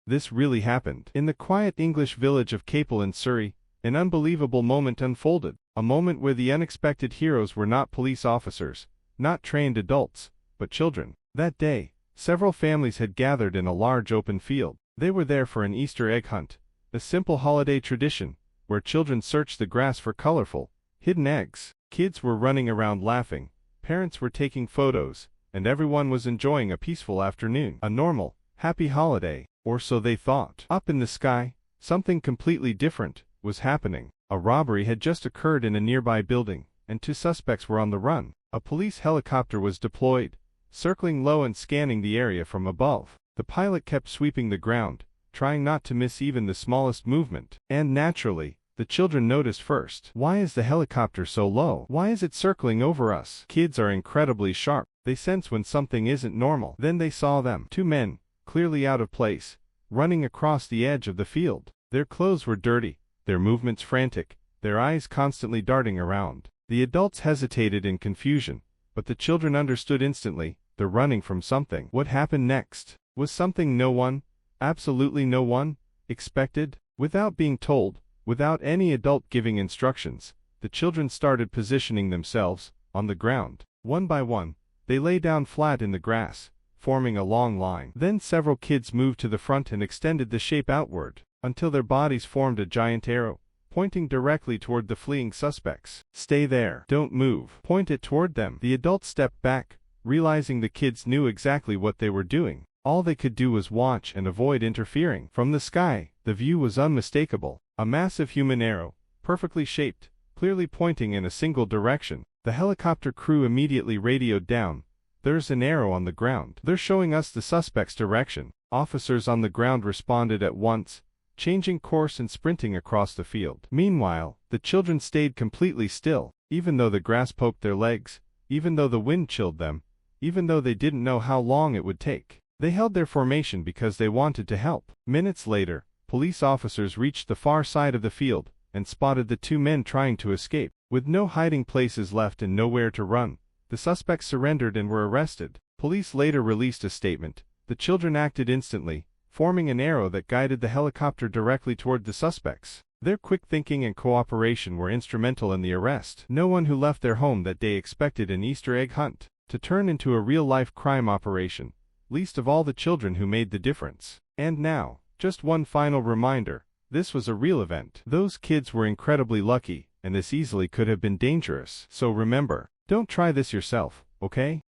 this really happened. In the quiet English village of Capel in Surrey, an unbelievable moment unfolded, a moment where the unexpected heroes were not police officers, not trained adults, but children. That day, several families had gathered in a large open field. They were there for an Easter egg hunt, a simple holiday tradition, where children searched the grass for colorful, hidden eggs. Kids were running around laughing, parents were taking photos, and everyone was enjoying a peaceful afternoon. A normal, happy holiday, or so they thought. Up in the sky, something completely different was happening. A robbery had just occurred in a nearby building, and 2 suspects were on the run. A police helicopter was deployed, circling low and scanning the area from above. The pilot kept sweeping the ground, trying not to miss even the smallest movement. And naturally, the children noticed first. Why is the helicopter so low? Why is it circling over us? Kids are incredibly sharp. They sense when something isn't normal. Then they saw them. 2 men, clearly out of place, running across the edge of the field. Their clothes were dirty, their movements frantic, their eyes constantly darting around. The adults hesitated in confusion, but the children understood instantly. They're running from something. What happened next was something no one, absolutely no one, expected. Without being told, without any adult giving instructions, the children started positioning themselves on the ground. One by one, they lay down flat in the grass, forming a long line. Then several kids moved to the front and extended the shape outward, until their bodies formed a giant arrow, pointing directly toward the fleeing suspects. Stay there. Don't move. Point it toward them. The adults stepped back, realizing the kids knew exactly what they were doing. All they could do was watch and avoid interfering. From the sky, the view was unmistakable. A massive human arrow, perfectly shaped, clearly pointing in a single direction. The helicopter crew immediately radioed down. There's an arrow on the ground. They're showing us the suspect's direction. Officers on the ground responded at once, changing course and sprinting across the field. Meanwhile, the children stayed completely still, even though the grass poked their legs, even though the wind chilled them, even though they didn't know how long it would take. They held their formation because they wanted to help. Minutes later, police officers reached the far side of the field and spotted the 2 men trying to escape. With no hiding places left and nowhere to run, the suspects surrendered and were arrested. Police later released a statement. The children acted instantly, forming an arrow that guided the helicopter directly toward the suspects. Their quick thinking and cooperation were instrumental in the arrest. No one who left their home that day expected an Easter egg hunt to turn into a real-life crime operation, least of all the children who made the difference. And now, just one final reminder, this was a real event. Those kids were incredibly lucky, and this easily could have been dangerous. So remember, don't try this yourself, okay?